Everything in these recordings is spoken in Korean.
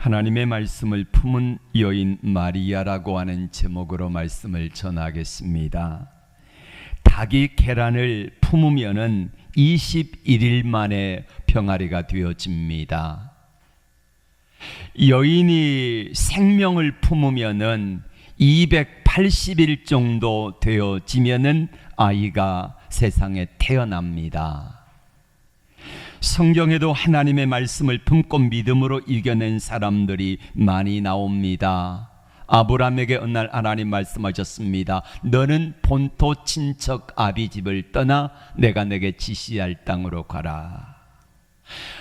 하나님의 말씀을 품은 여인 마리아라고 하는 제목으로 말씀을 전하겠습니다. 닭이 계란을 품으면은 21일 만에 병아리가 되어집니다. 여인이 생명을 품으면은 280일 정도 되어지면은 아이가 세상에 태어납니다. 성경에도 하나님의 말씀을 품고 믿음으로 이겨낸 사람들이 많이 나옵니다. 아브라함에게 어느 날 하나님 말씀하셨습니다. 너는 본토 친척 아비 집을 떠나 내가 내게 지시할 땅으로 가라.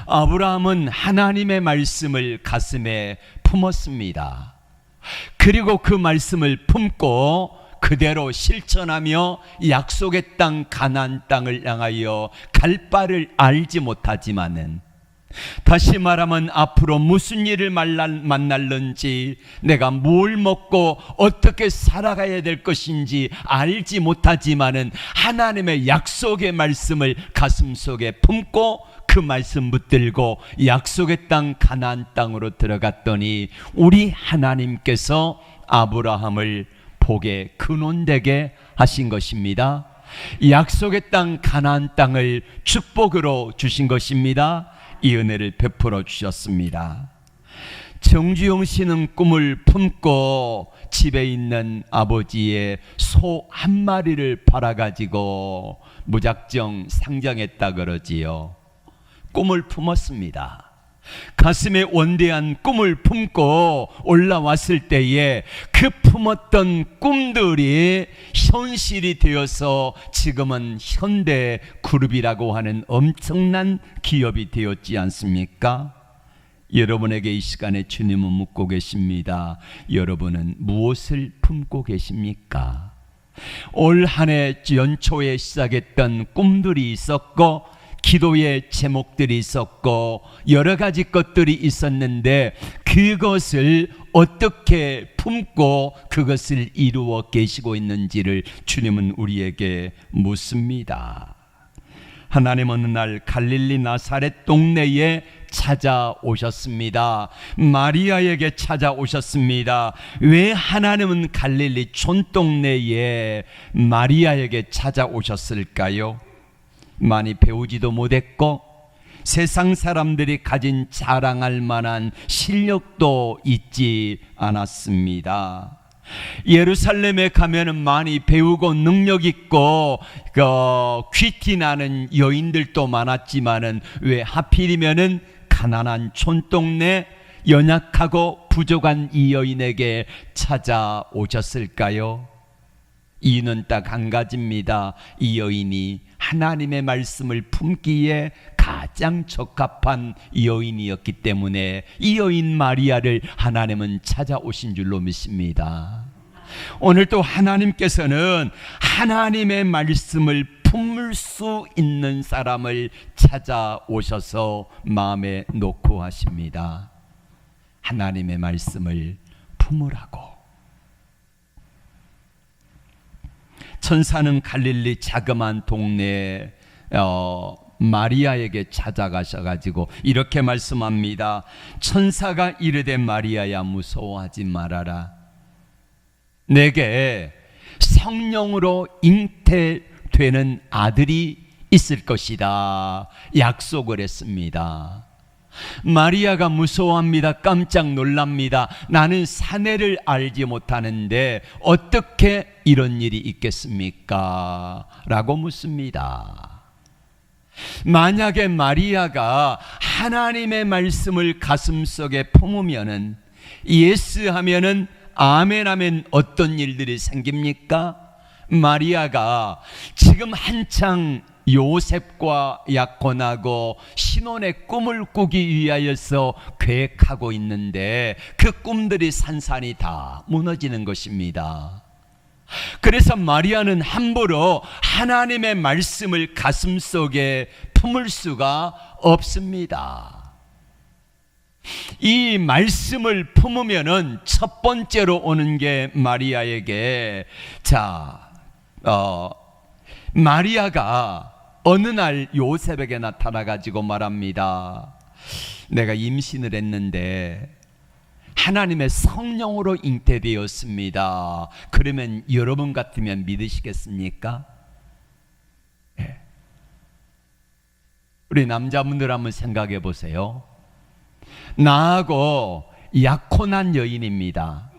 아브라함은 하나님의 말씀을 가슴에 품었습니다. 그리고 그 말씀을 품고 그대로 실천하며 약속의 땅 가나안 땅을 향하여 갈 바를 알지 못하지만은, 다시 말하면 앞으로 무슨 일을 만날는지, 내가 뭘 먹고 어떻게 살아가야 될 것인지 알지 못하지만은 하나님의 약속의 말씀을 가슴속에 품고 그 말씀 붙들고 약속의 땅 가나안 땅으로 들어갔더니 우리 하나님께서 아브라함을 복의 근원되게 하신 것입니다. 약속의 땅 가나안 땅을 축복으로 주신 것입니다. 이 은혜를 베풀어 주셨습니다. 정주영 씨는 꿈을 품고 집에 있는 아버지의 소 한 마리를 팔아가지고 무작정 상정했다 그러지요. 꿈을 품었습니다. 가슴에 원대한 꿈을 품고 올라왔을 때에 그 품었던 꿈들이 현실이 되어서 지금은 현대그룹이라고 하는 엄청난 기업이 되었지 않습니까? 여러분에게 이 시간에 주님은 묻고 계십니다. 여러분은 무엇을 품고 계십니까? 올 한 해 연초에 시작했던 꿈들이 있었고 기도의 제목들이 있었고 여러 가지 것들이 있었는데 그것을 어떻게 품고 그것을 이루어 계시고 있는지를 주님은 우리에게 묻습니다. 하나님 어느 날 갈릴리 나사렛 동네에 찾아오셨습니다. 마리아에게 찾아오셨습니다. 왜 하나님은 갈릴리 촌동네에 마리아에게 찾아오셨을까요? 많이 배우지도 못했고 세상 사람들이 가진 자랑할 만한 실력도 있지 않았습니다. 예루살렘에 가면은 많이 배우고 능력 있고 귀티 나는 여인들도 많았지만은 왜 하필이면은 가난한 촌동네 연약하고 부족한 이 여인에게 찾아오셨을까요? 이유는 딱 한 가지입니다. 이 여인이 하나님의 말씀을 품기에 가장 적합한 여인이었기 때문에 이 여인 마리아를 하나님은 찾아오신 줄로 믿습니다. 오늘 또 하나님께서는 하나님의 말씀을 품을 수 있는 사람을 찾아오셔서 마음에 놓고 하십니다. 하나님의 말씀을 품으라고. 천사는 갈릴리 자그마한 동네에 마리아에게 찾아가셔가지고 이렇게 말씀합니다. 천사가 이르되 마리아야 무서워하지 말아라. 내게 성령으로 잉태되는 아들이 있을 것이다 약속을 했습니다. 마리아가 무서워합니다. 깜짝 놀랍니다. 나는 사내를 알지 못하는데 어떻게 이런 일이 있겠습니까? 라고 묻습니다. 만약에 마리아가 하나님의 말씀을 가슴속에 품으면은 예스 하면은 아멘 하면 어떤 일들이 생깁니까? 마리아가 지금 한창 요셉과 약혼하고 신혼의 꿈을 꾸기 위하여서 계획하고 있는데 그 꿈들이 산산이 다 무너지는 것입니다. 그래서 마리아는 함부로 하나님의 말씀을 가슴속에 품을 수가 없습니다. 이 말씀을 품으면은 첫 번째로 오는 게 마리아에게 마리아가 어느 날 요셉에게 나타나 가지고 말합니다. 내가 임신을 했는데 하나님의 성령으로 잉태되었습니다. 그러면 여러분 같으면 믿으시겠습니까? 네. 우리 남자분들 한번 생각해 보세요. 나하고 약혼한 여인입니다.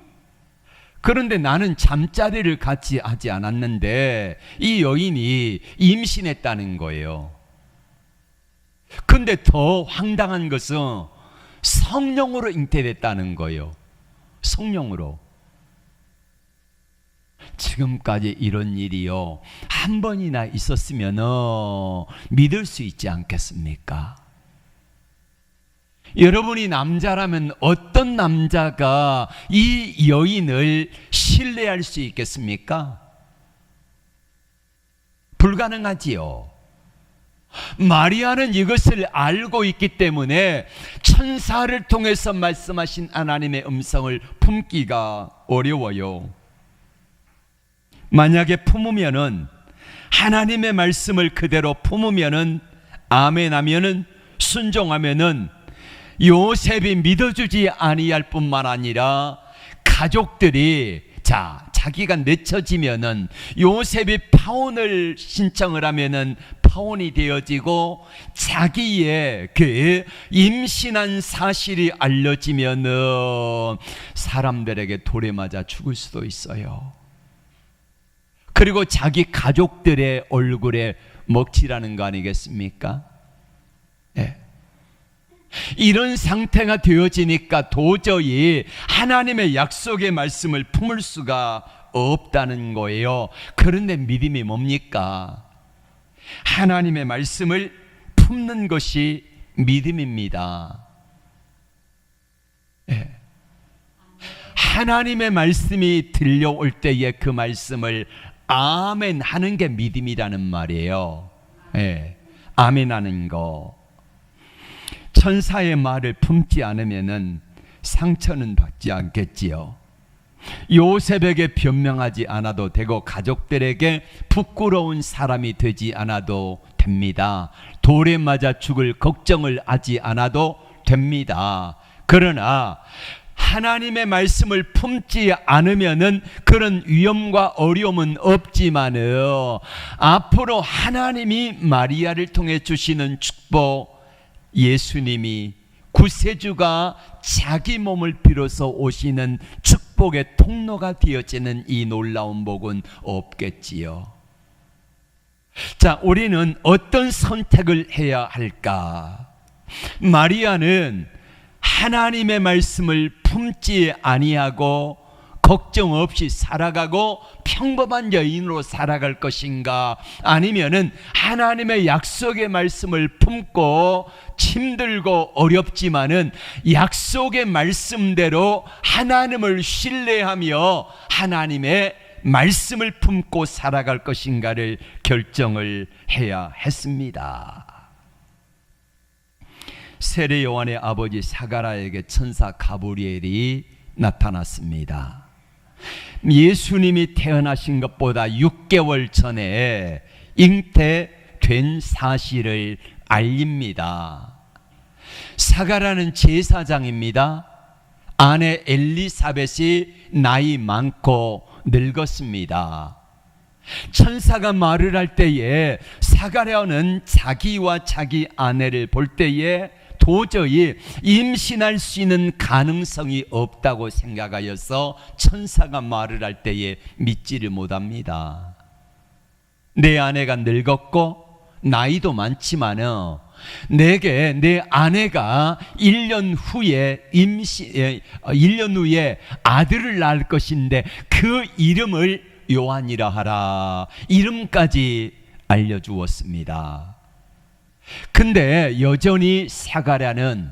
그런데 나는 잠자리를 같이 하지 않았는데 이 여인이 임신했다는 거예요. 근데 더 황당한 것은 성령으로 잉태됐다는 거예요. 성령으로. 지금까지 이런 일이요, 한 번이나 있었으면 믿을 수 있지 않겠습니까? 여러분이 남자라면 어떤 남자가 이 여인을 신뢰할 수 있겠습니까? 불가능하지요. 마리아는 이것을 알고 있기 때문에 천사를 통해서 말씀하신 하나님의 음성을 품기가 어려워요. 만약에 품으면은, 하나님의 말씀을 그대로 품으면은, 아멘하면은, 순종하면은 요셉이 믿어주지 아니할 뿐만 아니라 가족들이 자기가 내쳐지면은 요셉이 파혼을 신청을 하면은 파혼이 되어지고, 자기의 그 임신한 사실이 알려지면은 사람들에게 돌에 맞아 죽을 수도 있어요. 그리고 자기 가족들의 얼굴에 먹칠하는 거 아니겠습니까? 네. 이런 상태가 되어지니까 도저히 하나님의 약속의 말씀을 품을 수가 없다는 거예요. 그런데 믿음이 뭡니까? 하나님의 말씀을 품는 것이 믿음입니다. 네. 하나님의 말씀이 들려올 때에 그 말씀을 아멘 하는 게 믿음이라는 말이에요. 네. 아멘 하는 거. 천사의 말을 품지 않으면은 상처는 받지 않겠지요. 요셉에게 변명하지 않아도 되고, 가족들에게 부끄러운 사람이 되지 않아도 됩니다. 돌에 맞아 죽을 걱정을 하지 않아도 됩니다. 그러나 하나님의 말씀을 품지 않으면은 그런 위험과 어려움은 없지만은, 앞으로 하나님이 마리아를 통해 주시는 축복, 예수님이 구세주가 자기 몸을 빌어서 오시는 축복의 통로가 되어지는 이 놀라운 복은 없겠지요. 자, 우리는 어떤 선택을 해야 할까? 마리아는 하나님의 말씀을 품지 아니하고 걱정 없이 살아가고 평범한 여인으로 살아갈 것인가, 아니면은 하나님의 약속의 말씀을 품고 힘들고 어렵지만은 약속의 말씀대로 하나님을 신뢰하며 하나님의 말씀을 품고 살아갈 것인가를 결정을 해야 했습니다. 세례 요한의 아버지 사가랴에게 천사 가브리엘이 나타났습니다. 예수님이 태어나신 것보다 6개월 전에 잉태된 사실을 알립니다. 사가랴는 제사장입니다. 아내 엘리사벳이 나이 많고 늙었습니다. 천사가 말을 할 때에 사가랴는 자기와 자기 아내를 볼 때에 도저히 임신할 수 있는 가능성이 없다고 생각하여서 천사가 말을 할 때에 믿지를 못합니다. 내 아내가 늙었고 나이도 많지만은 내게 내 아내가 1년 후에 아들을 낳을 것인데 그 이름을 요한이라 하라, 이름까지 알려주었습니다. 근데 여전히 사가랴는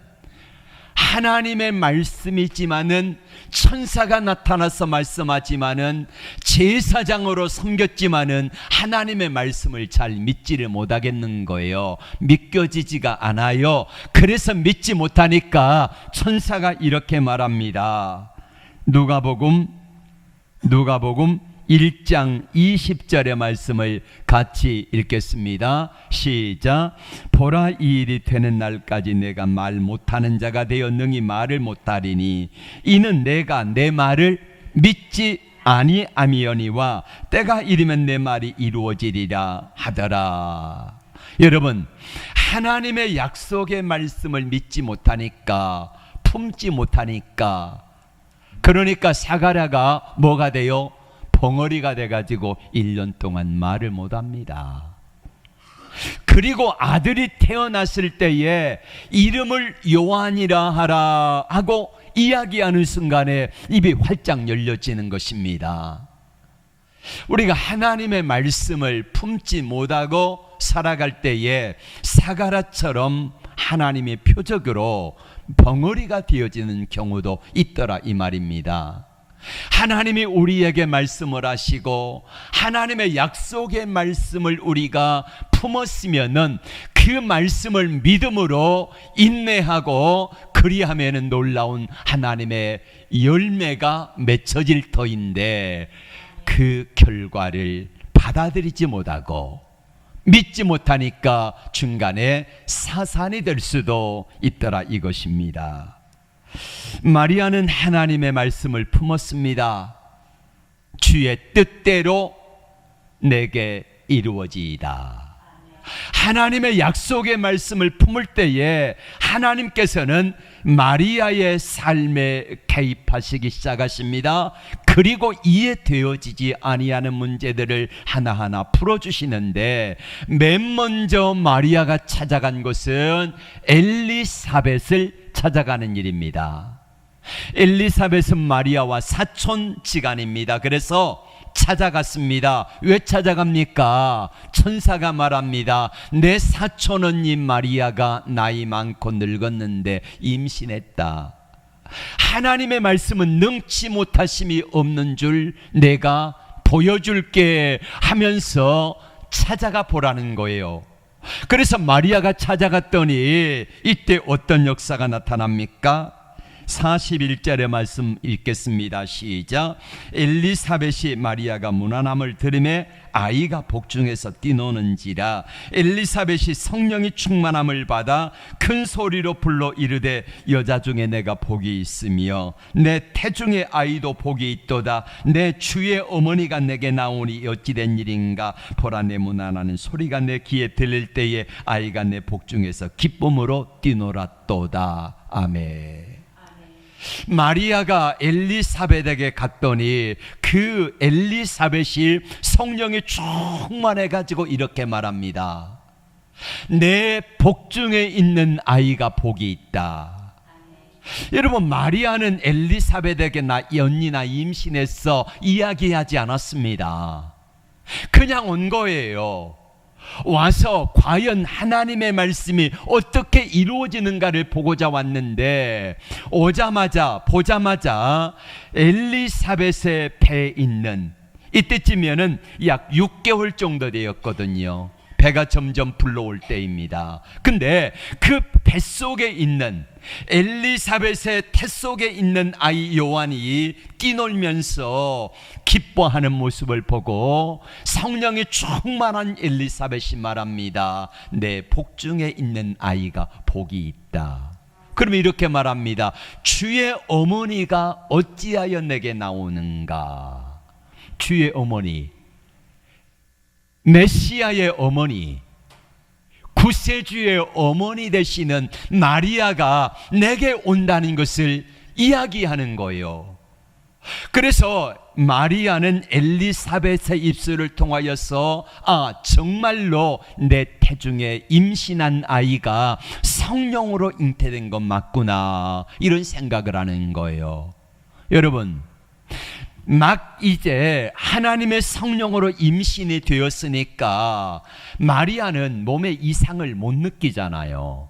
하나님의 말씀이지만은, 천사가 나타나서 말씀하지만은, 제사장으로 섬겼지만은 하나님의 말씀을 잘 믿지를 못하겠는 거예요. 믿겨지지가 않아요. 그래서 믿지 못하니까 천사가 이렇게 말합니다. 누가복음 1장 20절의 말씀을 같이 읽겠습니다. 시작. 보라, 이 일이 되는 날까지 내가 말 못하는 자가 되어 능히 말을 못하리니 이는 내가 내 말을 믿지 아니함이오니와 때가 이르면 내 말이 이루어지리라 하더라. 여러분, 하나님의 약속의 말씀을 믿지 못하니까, 품지 못하니까, 그러니까 사가랴가 뭐가 돼요? 벙어리가 돼가지고 1년 동안 말을 못합니다. 그리고 아들이 태어났을 때에 이름을 요한이라 하라 하고 이야기하는 순간에 입이 활짝 열려지는 것입니다. 우리가 하나님의 말씀을 품지 못하고 살아갈 때에 사가랴처럼 하나님의 표적으로 벙어리가 되어지는 경우도 있더라 이 말입니다. 하나님이 우리에게 말씀을 하시고 하나님의 약속의 말씀을 우리가 품었으면은 그 말씀을 믿음으로 인내하고 그리하면은 놀라운 하나님의 열매가 맺혀질 터인데, 그 결과를 받아들이지 못하고 믿지 못하니까 중간에 사산이 될 수도 있더라 이것입니다. 마리아는 하나님의 말씀을 품었습니다. 주의 뜻대로 내게 이루어지이다. 하나님의 약속의 말씀을 품을 때에 하나님께서는 마리아의 삶에 개입하시기 시작하십니다. 그리고 이해되어지지 아니하는 문제들을 하나하나 풀어주시는데, 맨 먼저 마리아가 찾아간 곳은 엘리사벳을 찾아가는 일입니다. 엘리사벳은 마리아와 사촌지간입니다. 그래서 찾아갔습니다. 왜 찾아갑니까? 천사가 말합니다. 내 사촌 언니 마리아가 나이 많고 늙었는데 임신했다. 하나님의 말씀은 능치 못하심이 없는 줄 내가 보여줄게 하면서 찾아가 보라는 거예요. 그래서 마리아가 찾아갔더니 이때 어떤 역사가 나타납니까? 41절의 말씀 읽겠습니다. 시작. 엘리사벳이 마리아가 무난함을 들으매 아이가 복중에서 뛰노는지라. 엘리사벳이 성령이 충만함을 받아 큰 소리로 불러 이르되 여자 중에 내가 복이 있으며 내 태중의 아이도 복이 있도다. 내 주의 어머니가 내게 나오니 어찌 된 일인가. 보라, 내 무난하는 소리가 내 귀에 들릴 때에 아이가 내 복중에서 기쁨으로 뛰놀았도다. 아멘. 마리아가 엘리사벳에게 갔더니 그 엘리사벳이 성령이 충만해 가지고 이렇게 말합니다. 내 복중에 있는 아이가 복이 있다. 여러분, 마리아는 엘리사벳에게 나 언니나 임신했어 이야기하지 않았습니다. 그냥 온 거예요. 와서 과연 하나님의 말씀이 어떻게 이루어지는가를 보고자 왔는데, 보자마자 엘리사벳의 배에 있는, 이때쯤이면은 약 6개월 정도 되었거든요. 배가 점점 불러올 때입니다. 근데 그 뱃속에 있는, 엘리사벳의 태속에 있는 아이 요한이 뛰놀면서 기뻐하는 모습을 보고 성령이 충만한 엘리사벳이 말합니다. 내 복중에 있는 아이가 복이 있다. 그러면 이렇게 말합니다. 주의 어머니가 어찌하여 내게 나오는가. 주의 어머니, 메시아의 어머니, 구세주의 어머니 되시는 마리아가 내게 온다는 것을 이야기하는 거예요. 그래서 마리아는 엘리사벳의 입술을 통하여서 정말로 내 태중에 임신한 아이가 성령으로 잉태된 건 맞구나, 이런 생각을 하는 거예요. 여러분, 막 이제 하나님의 성령으로 임신이 되었으니까 마리아는 몸에 이상을 못 느끼잖아요.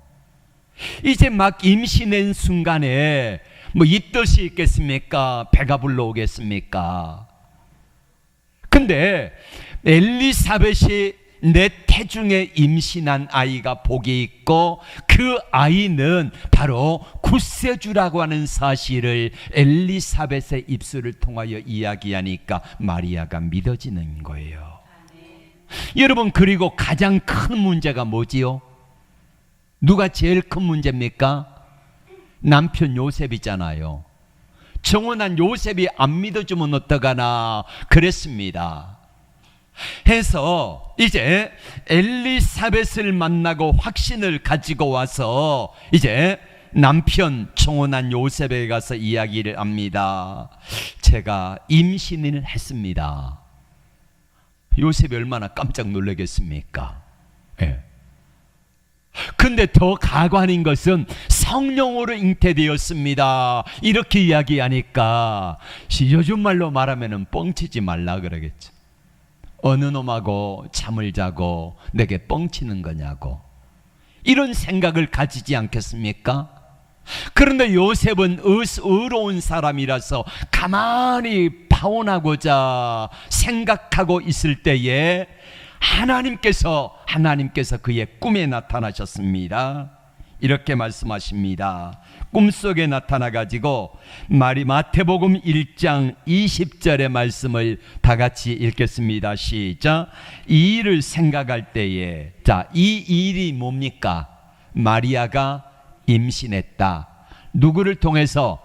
이제 막 임신한 순간에 뭐 이 뜻이 있겠습니까? 배가 불러오겠습니까? 근데 엘리사벳이 내 태중에 임신한 아이가 복이 있고 그 아이는 바로 구세주라고 하는 사실을 엘리사벳의 입술을 통하여 이야기하니까 마리아가 믿어지는 거예요. 여러분, 그리고 가장 큰 문제가 뭐지요? 누가 제일 큰 문제입니까? 남편 요셉이잖아요. 정혼한 요셉이 안 믿어주면 어떡하나 그랬습니다. 해서 이제 엘리사벳을 만나고 확신을 가지고 와서 이제 남편 정혼한 요셉에 가서 이야기를 합니다. 제가 임신을 했습니다. 요셉이 얼마나 깜짝 놀라겠습니까? 예. 근데 더 가관인 것은 성령으로 잉태되었습니다. 이렇게 이야기하니까 요즘 말로 말하면 뻥치지 말라 그러겠죠. 어느 놈하고 잠을 자고 내게 뻥치는 거냐고, 이런 생각을 가지지 않겠습니까? 그런데 요셉은 의로운 사람이라서 가만히 파혼하고자 생각하고 있을 때에 하나님께서 그의 꿈에 나타나셨습니다. 이렇게 말씀하십니다. 꿈속에 나타나가지고 마태복음 1장 20절의 말씀을 다 같이 읽겠습니다. 시작. 이 일을 생각할 때에, 자, 이 일이 뭡니까? 마리아가 임신했다. 누구를 통해서?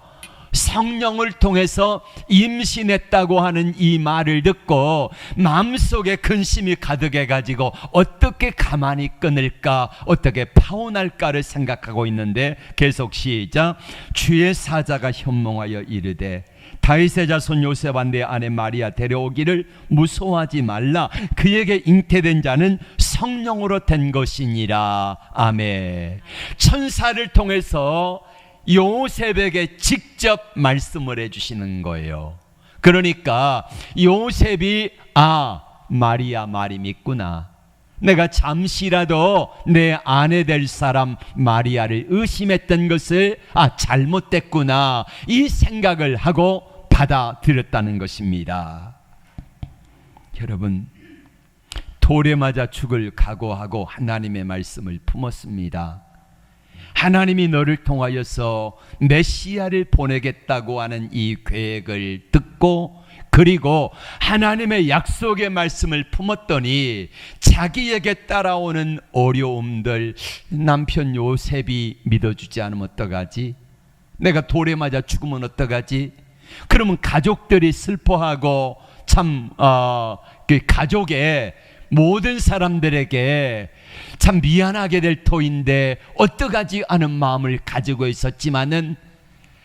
성령을 통해서 임신했다고 하는 이 말을 듣고 마음속에 근심이 가득해가지고 어떻게 가만히 끊을까, 어떻게 파혼할까를 생각하고 있는데 계속 시작. 주의 사자가 현몽하여 이르되 다윗의 자손 요셉한테 아내 마리아 데려오기를 무서워하지 말라. 그에게 잉태된 자는 성령으로 된 것이니라. 아멘. 천사를 통해서 요셉에게 직접 말씀을 해주시는 거예요. 그러니까 요셉이 마리아 말이 믿구나, 내가 잠시라도 내 아내 될 사람 마리아를 의심했던 것을 잘못됐구나, 이 생각을 하고 받아들였다는 것입니다. 여러분, 돌에 맞아 죽을 각오하고 하나님의 말씀을 품었습니다. 하나님이 너를 통하여서 메시아를 보내겠다고 하는 이 계획을 듣고, 그리고 하나님의 약속의 말씀을 품었더니 자기에게 따라오는 어려움들, 남편 요셉이 믿어주지 않으면 어떡하지? 내가 돌에 맞아 죽으면 어떡하지? 그러면 가족들이 슬퍼하고 그 가족의 모든 사람들에게 참 미안하게 될 터인데 어떡하지 하는 마음을 가지고 있었지만은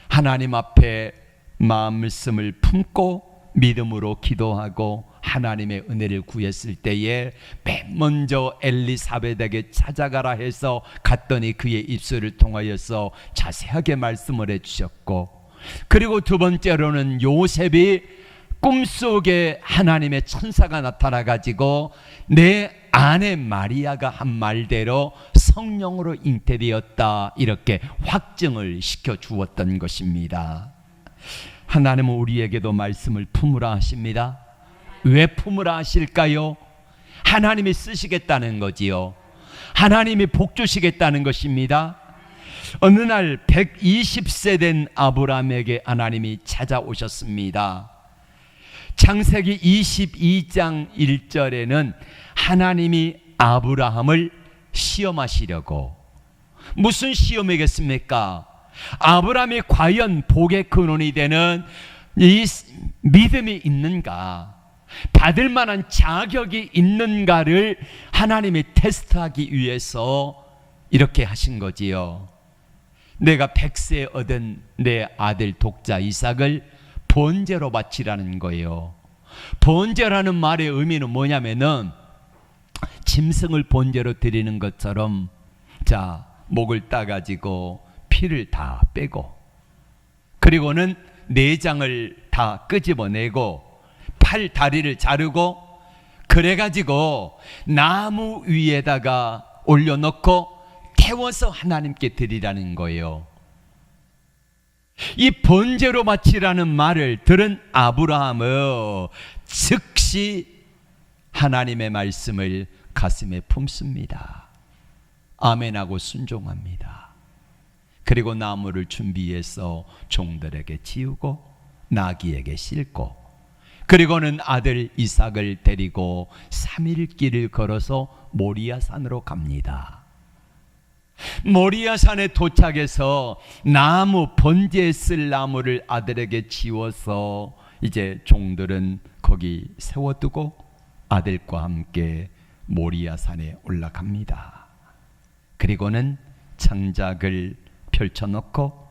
하나님 앞에 말씀을 품고 믿음으로 기도하고 하나님의 은혜를 구했을 때에 맨 먼저 엘리사벳에게 찾아가라 해서 갔더니 그의 입술을 통하여서 자세하게 말씀을 해주셨고, 그리고 두 번째로는 요셉이 꿈속에 하나님의 천사가 나타나가지고 내 아내 마리아가 한 말대로 성령으로 잉태되었다, 이렇게 확증을 시켜주었던 것입니다. 하나님은 우리에게도 말씀을 품으라 하십니다. 왜 품으라 하실까요? 하나님이 쓰시겠다는 거지요. 하나님이 복 주시겠다는 것입니다. 어느 날 120세 된 아브라함에게 하나님이 찾아오셨습니다. 창세기 22장 1절에는 하나님이 아브라함을 시험하시려고, 무슨 시험이겠습니까? 아브라함이 과연 복의 근원이 되는 이 믿음이 있는가, 받을 만한 자격이 있는가를 하나님이 테스트하기 위해서 이렇게 하신 거지요. 내가 100세 얻은 내 아들 독자 이삭을 번제로 바치라는 거예요. 번제라는 말의 의미는 뭐냐면은 짐승을 번제로 드리는 것처럼, 자, 목을 따가지고 피를 다 빼고, 그리고는 내장을 다 끄집어내고 팔 다리를 자르고, 그래가지고 나무 위에다가 올려놓고 태워서 하나님께 드리라는 거예요. 이 번제로 바치라는 말을 들은 아브라함은 즉시 하나님의 말씀을 가슴에 품습니다. 아멘하고 순종합니다. 그리고 나무를 준비해서 종들에게 지우고 나귀에게 싣고, 그리고는 아들 이삭을 데리고 3일 길을 걸어서 모리아 산으로 갑니다. 모리아 산에 도착해서 나무, 번제에 쓸 나무를 아들에게 지워서 이제 종들은 거기 세워두고 아들과 함께 모리아 산에 올라갑니다. 그리고는 창작을 펼쳐놓고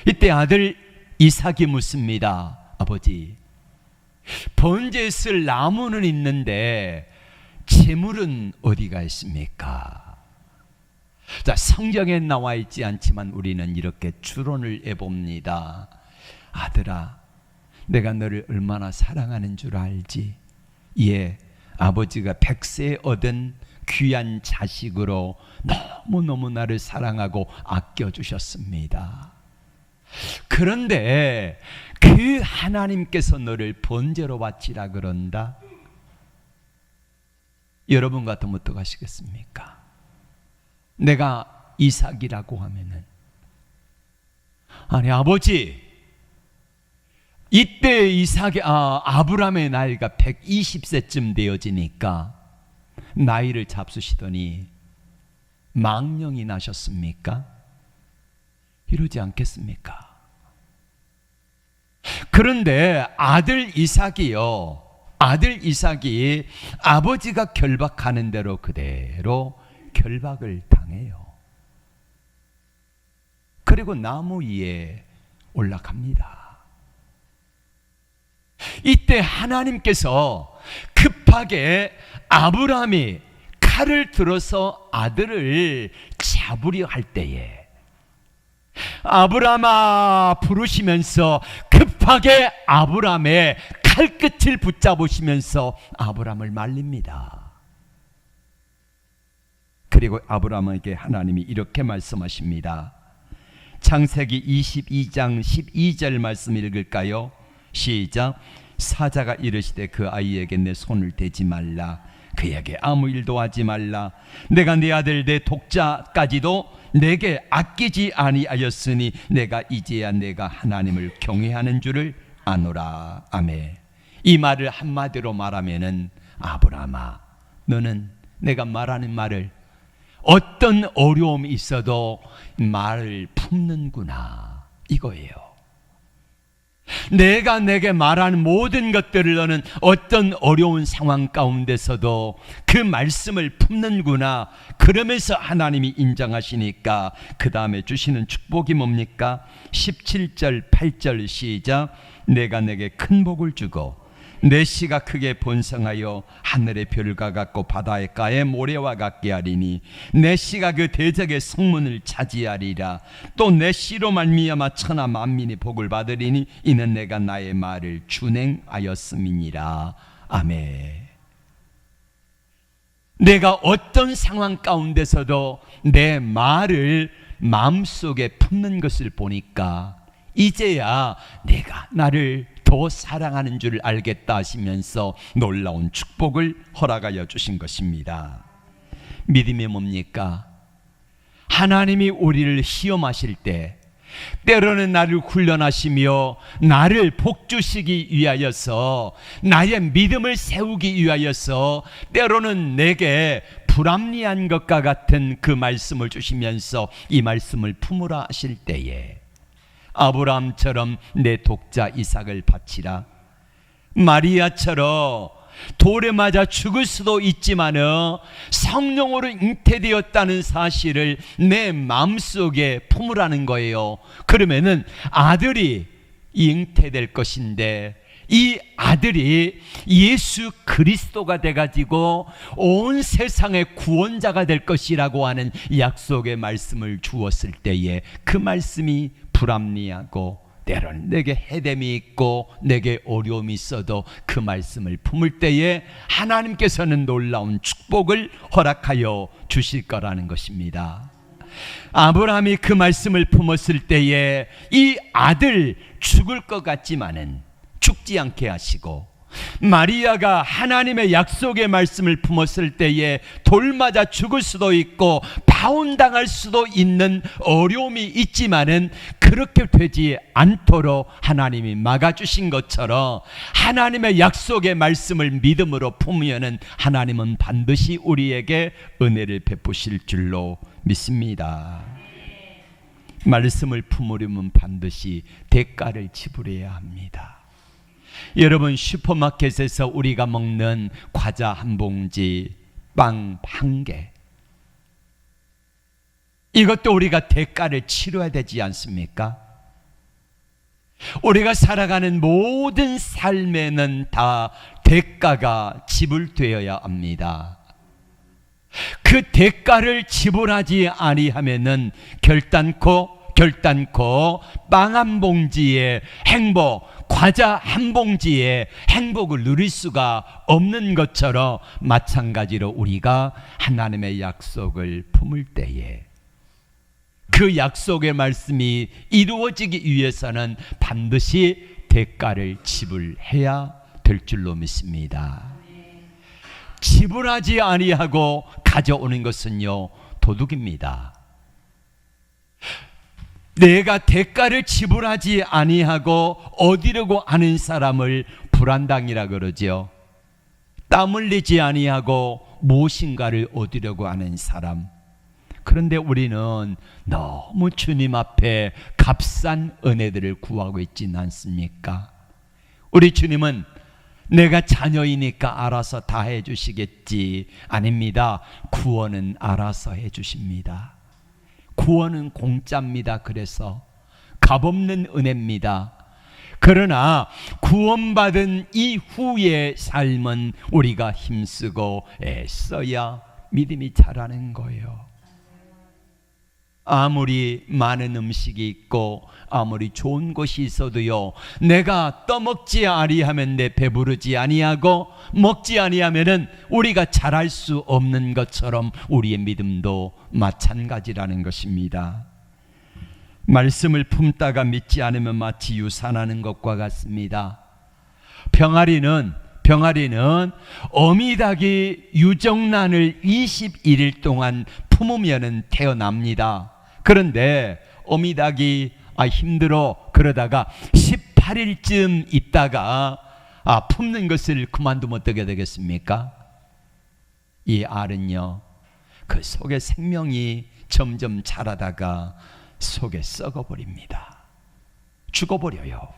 이때 아들 이삭이 묻습니다. 아버지, 번제에 쓸 나무는 있는데 제물은 어디가 있습니까? 자, 성경에 나와 있지 않지만 우리는 이렇게 추론을 해봅니다. 아들아, 내가 너를 얼마나 사랑하는 줄 알지? 예, 아버지가 100세 얻은 귀한 자식으로 너무너무 나를 사랑하고 아껴주셨습니다. 그런데 그 하나님께서 너를 번제로 바치라 그런다? 여러분 같으면 어떡하시겠습니까? 내가 이삭이라고 하면은, 아니 아버지, 이때 아브라함의 나이가 120세쯤 되어지니까 나이를 잡수시더니 망령이 나셨습니까? 이러지 않겠습니까? 그런데 아들 이삭이 아버지가 결박하는 대로 그대로 결박을 당해요. 그리고 나무 위에 올라갑니다. 이때 하나님께서 급하게 아브라함이 칼을 들어서 아들을 잡으려 할 때에 아브라함아 부르시면서 급하게 아브라함의 칼끝을 붙잡으시면서 아브라함을 말립니다. 그리고 아브라함에게 하나님이 이렇게 말씀하십니다. 창세기 22장 12절 말씀 읽을까요? 시작. 사자가 이르시되 그 아이에게 내 손을 대지 말라, 그에게 아무 일도 하지 말라. 내가 네 아들 내 독자까지도 내게 아끼지 아니하였으니 내가 이제야 내가 하나님을 경외하는 줄을 아노라. 아멘. 이 말을 한마디로 말하면은, 아브라함아, 너는 내가 말하는 말을 어떤 어려움이 있어도 말을 품는구나, 이거예요. 내가 내게 말하는 모든 것들을 너는 어떤 어려운 상황 가운데서도 그 말씀을 품는구나. 그러면서 하나님이 인정하시니까 그 다음에 주시는 축복이 뭡니까? 17절 8절 시작. 내가 내게 큰 복을 주고 내 씨가 크게 번성하여 하늘의 별과 같고 바다의 가의 모래와 같게 하리니 내 씨가 그 대적의 성문을 차지하리라. 또 내 씨로 말미암아 천하 만민이 복을 받으리니 이는 내가 나의 말을 준행하였음이니라. 아멘. 내가 어떤 상황 가운데서도 내 말을 마음속에 품는 것을 보니까 이제야 내가 나를 더 사랑하는 줄 알겠다 하시면서 놀라운 축복을 허락하여 주신 것입니다. 믿음이 뭡니까? 하나님이 우리를 시험하실 때 때로는 나를 훈련하시며 나를 복주시기 위하여서, 나의 믿음을 세우기 위하여서 때로는 내게 불합리한 것과 같은 그 말씀을 주시면서 이 말씀을 품으라 하실 때에 아브라함처럼 내 독자 이삭을 바치라, 마리아처럼 돌에 맞아 죽을 수도 있지만은 성령으로 잉태되었다는 사실을 내 마음속에 품으라는 거예요. 그러면은 아들이 잉태될 것인데 이 아들이 예수 그리스도가 돼가지고 온 세상의 구원자가 될 것이라고 하는 약속의 말씀을 주었을 때에 그 말씀이 불합리하고 때로는 내게 해됨이 있고 내게 어려움이 있어도 그 말씀을 품을 때에 하나님께서는 놀라운 축복을 허락하여 주실 거라는 것입니다. 아브라함이 그 말씀을 품었을 때에 이 아들 죽을 것 같지만은 죽지 않게 하시고 마리아가 하나님의 약속의 말씀을 품었을 때에 돌 맞아 죽을 수도 있고 파혼당할 수도 있는 어려움이 있지만은 그렇게 되지 않도록 하나님이 막아주신 것처럼 하나님의 약속의 말씀을 믿음으로 품으면은 하나님은 반드시 우리에게 은혜를 베푸실 줄로 믿습니다. 말씀을 품으려면 반드시 대가를 지불해야 합니다. 여러분, 슈퍼마켓에서 우리가 먹는 과자 한 봉지, 빵 한 개, 이것도 우리가 대가를 치러야 되지 않습니까? 우리가 살아가는 모든 삶에는 다 대가가 지불되어야 합니다. 그 대가를 지불하지 아니하면은 결단코 빵 한 봉지의 행복, 과자 한 봉지의 행복을 누릴 수가 없는 것처럼 마찬가지로 우리가 하나님의 약속을 품을 때에 그 약속의 말씀이 이루어지기 위해서는 반드시 대가를 지불해야 될 줄로 믿습니다. 지불하지 아니하고 가져오는 것은요, 도둑입니다. 내가 대가를 지불하지 아니하고 얻으려고 하는 사람을 불안당이라 그러죠. 땀 흘리지 아니하고 무엇인가를 얻으려고 하는 사람. 그런데 우리는 너무 주님 앞에 값싼 은혜들을 구하고 있지는 않습니까? 우리 주님은 내가 자녀이니까 알아서 다 해주시겠지. 아닙니다. 구원은 알아서 해주십니다. 구원은 공짜입니다. 그래서 값없는 은혜입니다. 그러나 구원받은 이후의 삶은 우리가 힘쓰고 애써야 믿음이 자라는 거예요. 아무리 많은 음식이 있고 아무리 좋은 것이 있어도요, 내가 떠먹지 아니하면 내 배부르지 아니하고 먹지 아니하면은 우리가 잘할 수 없는 것처럼 우리의 믿음도 마찬가지라는 것입니다. 말씀을 품다가 믿지 않으면 마치 유산하는 것과 같습니다. 병아리는 어미닭이 유정란을 21일 동안 품으면 태어납니다. 그런데 어미닭이 힘들어 그러다가 18일쯤 있다가 품는 것을 그만두면 어떻게 되겠습니까? 이 알은요, 그 속에 생명이 점점 자라다가 속에 썩어버립니다. 죽어버려요.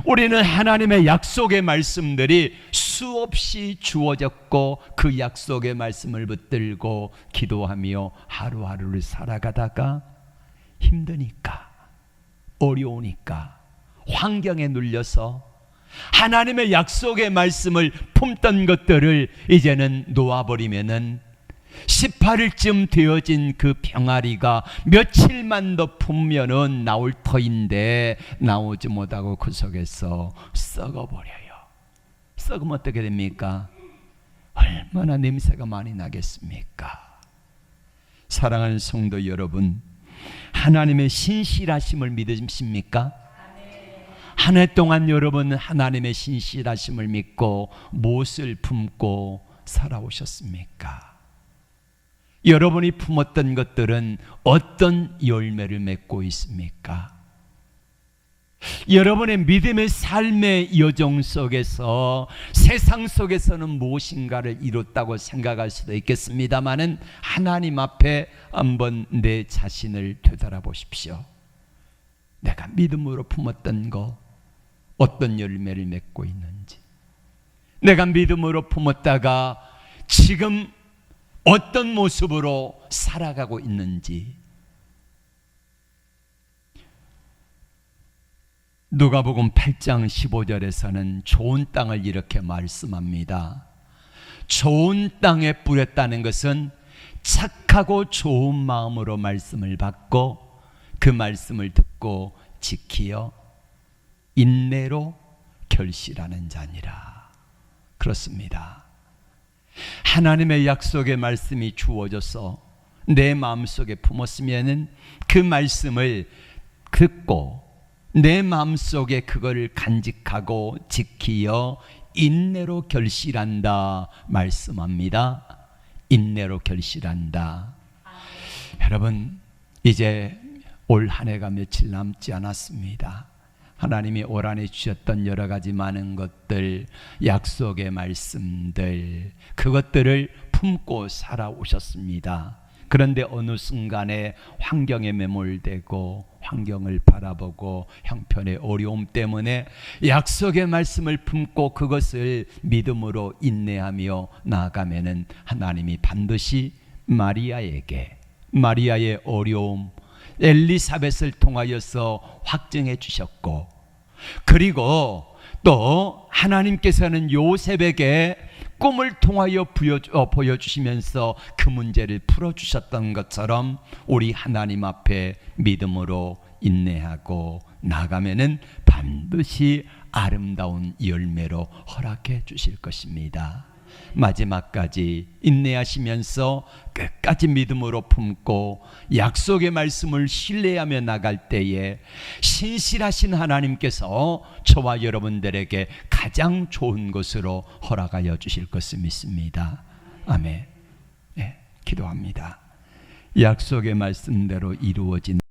우리는 하나님의 약속의 말씀들이 수없이 주어졌고 그 약속의 말씀을 붙들고 기도하며 하루하루를 살아가다가 힘드니까, 어려우니까, 환경에 눌려서 하나님의 약속의 말씀을 품던 것들을 이제는 놓아버리면은 18일쯤 되어진 그 병아리가 며칠만 더 품면은 나올 터인데 나오지 못하고 그 속에서 썩어버려요. 썩으면 어떻게 됩니까? 얼마나 냄새가 많이 나겠습니까? 사랑하는 성도 여러분, 하나님의 신실하심을 믿으십니까? 한 해 동안 여러분은 하나님의 신실하심을 믿고 무엇을 품고 살아오셨습니까? 여러분이 품었던 것들은 어떤 열매를 맺고 있습니까? 여러분의 믿음의 삶의 여정 속에서 세상 속에서는 무엇인가를 이뤘다고 생각할 수도 있겠습니다마는 하나님 앞에 한번 내 자신을 되돌아보십시오. 내가 믿음으로 품었던 거 어떤 열매를 맺고 있는지, 내가 믿음으로 품었다가 지금 어떤 모습으로 살아가고 있는지. 누가복음 8장 15절에서는 좋은 땅을 이렇게 말씀합니다. 좋은 땅에 뿌렸다는 것은 착하고 좋은 마음으로 말씀을 받고 그 말씀을 듣고 지키어 인내로 결실하는 자니라. 그렇습니다. 하나님의 약속의 말씀이 주어져서 내 마음속에 품었으면 그 말씀을 듣고 내 마음속에 그거를 간직하고 지키어 인내로 결실한다 말씀합니다. 인내로 결실한다. 여러분, 이제 올 한 해가 며칠 남지 않았습니다. 하나님이 올 한 해 주셨던 여러 가지 많은 것들, 약속의 말씀들, 그것들을 품고 살아오셨습니다. 그런데 어느 순간에 환경에 매몰되고 환경을 바라보고 형편의 어려움 때문에 약속의 말씀을 품고 그것을 믿음으로 인내하며 나아가면은 하나님이 반드시 마리아의 어려움, 엘리사벳을 통하여서 확증해 주셨고, 그리고 또 하나님께서는 요셉에게 꿈을 통하여 보여주시면서 그 문제를 풀어주셨던 것처럼 우리 하나님 앞에 믿음으로 인내하고 나가면은 반드시 아름다운 열매로 허락해 주실 것입니다. 마지막까지 인내하시면서 끝까지 믿음으로 품고 약속의 말씀을 신뢰하며 나갈 때에 신실하신 하나님께서 저와 여러분들에게 가장 좋은 것으로 허락하여 주실 것을 믿습니다. 아멘. 네, 기도합니다. 약속의 말씀대로 이루어진